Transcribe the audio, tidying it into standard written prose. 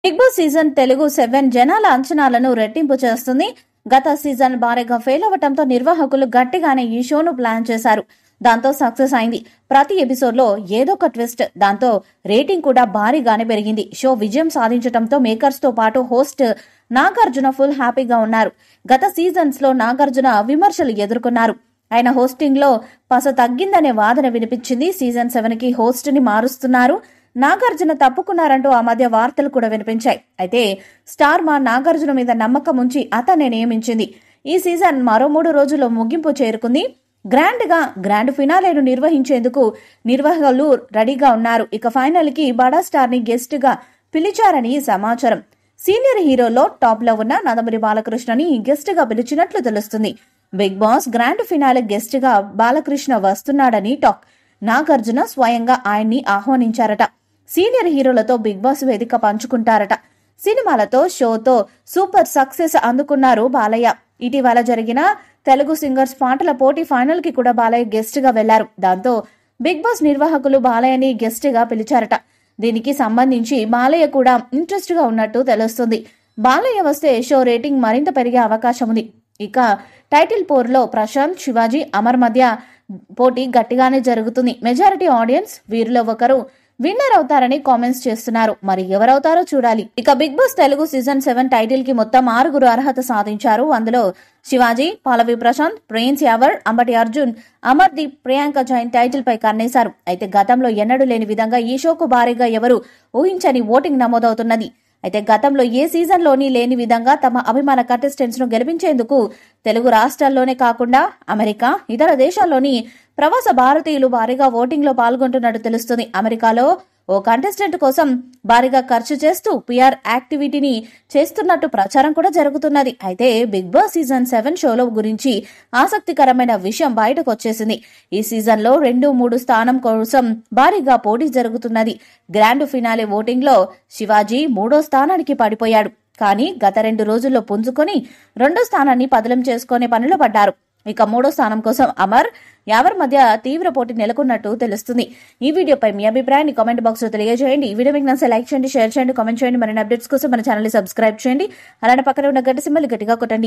Big boss season Telugu 7 జనాల అంచనాలను రెట్టింపు చేస్తుంది. గత సీజన్ భారీగా ఫెయిల్ అవ్వడంతో నిర్వాహకులు గట్టిగానే ఈ షోను ప్లాన్ చేశారు. దాంతో సక్సెస్ అయింది. ప్రతి ఎపిసోడ్ లో ఏదో ఒక ట్విస్ట్, దాంతో రేటింగ్ కూడా భారీగానే పెరిగింది. షో విజయం సాధించడంతో మేకర్స్ తో పాటు హోస్ట్ నాగార్జున ఫుల్ హ్యాపీగా ఉన్నారు. గత సీజన్స్ లో నాగార్జున విమర్శలు ఎదుర్కొన్నారు. ఆయన హోస్టింగ్ లో పస తగ్గిందనే వాదన వినిపించింది. సీజన్ 7 కి హోస్ట్ ని మారుస్తున్నారు. నాగార్జున తప్పుకున్నారంటూ ఆ మధ్య వార్తలు కూడా వినిపించాయి. అయితే స్టార్ మా నాగార్జున మీద నమ్మకం ఉంచి అతన్ని నియమించింది. ఈ సీజన్ మరో 3 రోజుల్లో ముగింపు చేరుకుంది. గ్రాండ్ ఫినాలేను నిర్వహించేందుకు నిర్వాహకులు రెడీగా ఉన్నారు. ఇక ఫైనల్ కి బడా స్టార్ ని గెస్ట్ గా పిలిచారని సమాచారం. సీనియర్ హీరోలో టాప్ లో ఉన్న నందమూరి బాలకృష్ణని గెస్ట్ గా పిలిచినట్లు తెలుస్తుంది. Bigg Boss grand finale guest గా బాలకృష్ణ వస్తున్నాడని టాక్. నాగార్జున స్వయంగా ఆయన్ని ఆహ్వానించారట. సీనియర్ హీరోలతో బిగ్ బాస్ వేదిక పంచుకుంటారట. సినిమాలతో షోతో సూపర్ సక్సెస్ అందుకున్నారు బాలయ్య. ఇటీవల జరిగిన తెలుగు సింగర్స్ పాటల పోటీ ఫైనల్ కి కూడా బాలయ్య గెస్ట్ గా వెళ్లారు. దాంతో బిగ్ బాస్ నిర్వాహకులు బాలయ్యని గెస్ట్ గా పిలిచారట. దీనికి సంబంధించి బాలయ్య కూడా ఇంట్రెస్ట్ గా ఉన్నట్టు తెలుస్తుంది. బాలయ్య వస్తే షో రేటింగ్ మరింత పెరిగే అవకాశం ఉంది. ఇక టైటిల్ పోర్లో ప్రశాంత్, శివాజీ, అమర్ మధ్య పోటీ గట్టిగానే జరుగుతుంది. మెజారిటీ ఆడియన్స్ వీరిలో ఒకరు విన్నర్ అవుతారని కామెంట్స్ చేస్తున్నారు. మరి ఎవరవుతారో చూడాలి. ఇక Bigg Boss Telugu season 7 title కి మొత్తం 6 అర్హత సాధించారు. అందులో శివాజీ, పాలవి ప్రశాంత్, ప్రిన్స్ యావర్, అంబటి అర్జున్, అమర్దీప్, ప్రియాంక జైన్ టైటిల్ పై కన్నేశారు. అయితే గతంలో ఎన్నడూ లేని విధంగా ఈ షోకు భారీగా ఎవరు ఊహించని ఓటింగ్ నమోదవుతున్నది. అయితే గతంలో ఏ సీజన్ లోని లేని విధంగా తమ అభిమాన కంటెస్టెంట్స్ ను గెలిపించేందుకు తెలుగు రాష్ట్రాల్లోనే కాకుండా అమెరికా, ఇతర దేశాల్లోని ప్రవాస భారతీయులు భారీగా ఓటింగ్ లో పాల్గొంటున్నట్టు తెలుస్తుంది. అమెరికాలో ఓ కంటెస్టెంట్ కోసం భారీగా ఖర్చు చేస్తూ పిఆర్ యాక్టివిటీని చేస్తున్నట్టు ప్రచారం కూడా జరుగుతున్నది. అయితే బిగ్ బాస్ సీజన్ 7 షోలో గురించి ఆసక్తికరమైన విషయం బయటకు వచ్చేసింది. ఈ సీజన్ లో 2-3 స్థానం కోసం భారీగా పోటీ జరుగుతున్నది. గ్రాండ్ ఫినాలే ఓటింగ్ లో శివాజీ 3వ స్థానానికి పడిపోయాడు. కానీ గత 2 రోజుల్లో పుంజుకొని 2వ స్థానాన్ని పదిలం చేసుకునే పనిలో పడ్డారు. ఇక 3వ స్థానం కోసం అమర్, యావర్ మధ్య తీవ్ర పోటీ నెలకొన్నట్టు తెలుస్తుంది. ఈ వీడియోపై మీ అభిప్రాయాన్ని కామెంట్ బాక్స్ లో తెలియజేయండి. ఈ వీడియో మీకు నచ్చితే లైక్ చేయండి, షేర్ చేయండి, కామెంట్ చేయండి. మరిన్ని అప్డేట్స్ కోసం మన ఛానల్ ని సబ్స్క్రైబ్ చేయండి. అలానే పక్కన ఉన్న గంట సింబల్ గట్టిగా కొట్టండి.